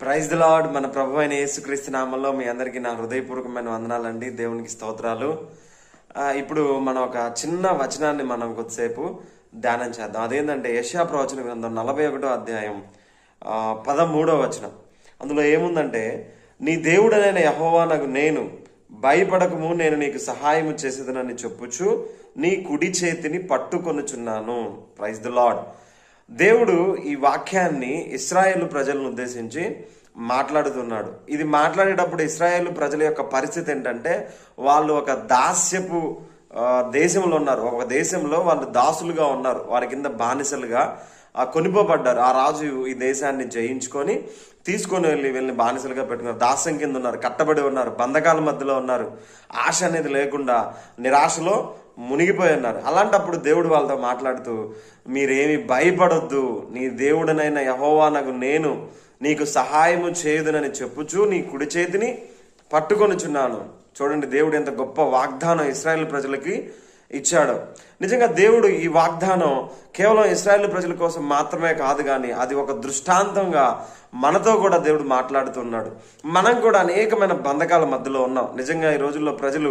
Praise the lord. మన ప్రభు అయిన యేసుక్రీస్తు నామంలో మీ అందరికీ నా హృదయపూర్వకమైన వందనాలండి. దేవునికి స్తోత్రాలు. ఇప్పుడు మనం ఒక చిన్న వచనాన్ని మనం కొద్దిసేపు ధ్యానం చేద్దాం. అదేంటంటే యెషయా ప్రవచన గ్రంథం 41వ అధ్యాయం 13వ వచనం. అందులో ఏముందంటే, నీ దేవుడనైన యెహోవానగు నేను, భయపడకము, నేను నీకు సహాయము చేసేదనని చెప్పుచు నీ కుడి చేతిని పట్టుకొనుచున్నాను. Praise the lord. దేవుడు ఈ వాక్యాన్ని ఇశ్రాయేలు ప్రజలను ఉద్దేశించి మాట్లాడుతున్నాడు. ఇది మాట్లాడేటప్పుడు ఇశ్రాయేలు ప్రజల యొక్క పరిస్థితి ఏంటంటే, వాళ్ళు ఒక దాస్యపు దేశంలో ఉన్నారు. ఒక దేశంలో వాళ్ళు దాసులుగా ఉన్నారు. వారి కింద బానిసలుగా కొనిపోబడ్డారు. ఆ రాజు ఈ దేశాన్ని జయించుకొని తీసుకొని వెళ్ళి బానిసలుగా పెట్టుకున్నారు. దాస్యం కింద ఉన్నారు, కట్టబడి ఉన్నారు, బంధకాల మధ్యలో ఉన్నారు. ఆశ అనేది లేకుండా నిరాశలో మునిగిపోయి ఉన్నారు. అలాంటప్పుడు దేవుడు వాళ్ళతో మాట్లాడుతూ, మీరేమి భయపడొద్దు, నీ దేవుడనైన యెహోవానగు నేను నీకు సహాయము చేయుదునని చెప్పుచు నీ కుడి చేతిని పట్టుకొనుచున్నాను. చూడండి, దేవుడు ఎంత గొప్ప వాగ్దానం ఇశ్రాయేలు ప్రజలకి ఇచ్చాడు. నిజంగా దేవుడు ఈ వాగ్దానం కేవలం ఇశ్రాయేలు ప్రజల కోసం మాత్రమే కాదు, కానీ అది ఒక దృష్టాంతంగా మనతో కూడా దేవుడు మాట్లాడుతున్నాడు. మనం కూడా అనేకమైన బంధకాల మధ్యలో ఉన్నాం. నిజంగా ఈ రోజుల్లో ప్రజలు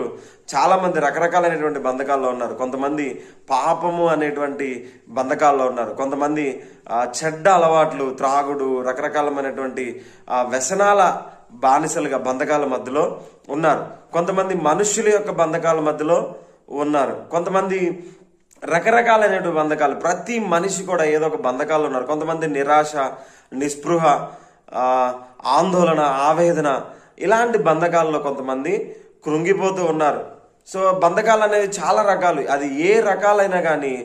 చాలా మంది రకరకాలైనటువంటి బంధకాల్లో ఉన్నారు. కొంతమంది పాపము అనేటువంటి బంధకాల్లో ఉన్నారు. కొంతమంది చెడ్డ అలవాట్లు, త్రాగుడు, రకరకాలమైనటువంటి వ్యసనాల బానిసలుగా బంధకాల మధ్యలో ఉన్నారు. కొంతమంది మనుష్యుల యొక్క బంధకాల మధ్యలో ఉన్నారు. కొంతమంది రకరకాలైనటువంటి బంధకాలు, ప్రతి మనిషి కూడా ఏదో ఒక బంధకాలు ఉన్నారు. కొంతమంది నిరాశ, నిస్పృహ, ఆందోళన, ఆవేదన, ఇలాంటి బంధకాలలో కొంతమంది కృంగిపోతూ ఉన్నారు. సో బంధకాలు అనేవి చాలా రకాలు. అది ఏ రకాలైనా కానీ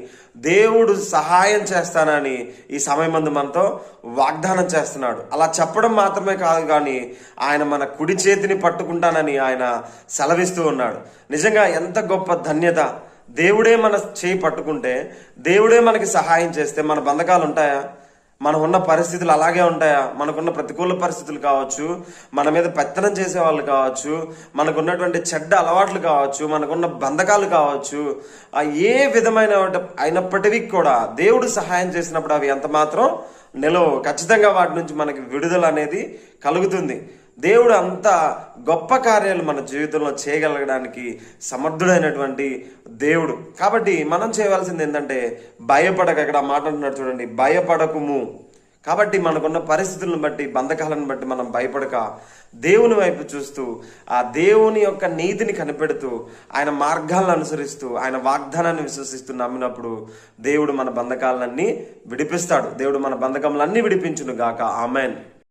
దేవుడు సహాయం చేస్తానని ఈ సమయమందు మనతో వాగ్దానం చేస్తున్నాడు. అలా చెప్పడం మాత్రమే కాదు, కానీ ఆయన మన కుడి చేతిని పట్టుకుంటానని ఆయన సెలవిస్తూ ఉన్నాడు. నిజంగా ఎంత గొప్ప ధన్యత. దేవుడే మన చేయి పట్టుకుంటే, దేవుడే మనకి సహాయం చేస్తే మన బంధకాలు ఉంటాయా? మనం ఉన్న పరిస్థితులు అలాగే ఉంటాయా? మనకున్న ప్రతికూల పరిస్థితులు కావచ్చు, మన మీద పెత్తనం చేసే వాళ్ళు కావచ్చు, మనకున్నటువంటి చెడ్డ అలవాట్లు కావచ్చు, మనకున్న బంధకాలు కావచ్చు, ఏ విధమైన అయినప్పటికీ కూడా దేవుడు సహాయం చేసినప్పుడు అవి ఎంత మాత్రం నిలవు. ఖచ్చితంగా వాటి నుంచి మనకి విడుదల అనేది కలుగుతుంది. దేవుడు అంత గొప్ప కార్యాలు మన జీవితంలో చేయగలగడానికి సమర్థుడైనటువంటి దేవుడు. కాబట్టి మనం చేయవలసింది ఏంటంటే, భయపడక. ఇక్కడ మాట్లాడుతున్నాడు చూడండి, భయపడకుము. కాబట్టి మనకున్న పరిస్థితులను బట్టి, బంధకాలను బట్టి మనం భయపడక దేవుని వైపు చూస్తూ, ఆ దేవుని యొక్క నీతిని కనిపెడుతూ, ఆయన మార్గాలను అనుసరిస్తూ, ఆయన వాగ్దానాన్ని విశ్వసిస్తూ నమ్మినప్పుడు దేవుడు మన బంధకాలన్నీ విడిపిస్తాడు. దేవుడు మన బంధకములన్నీ విడిపించును గాక. ఆమెన్.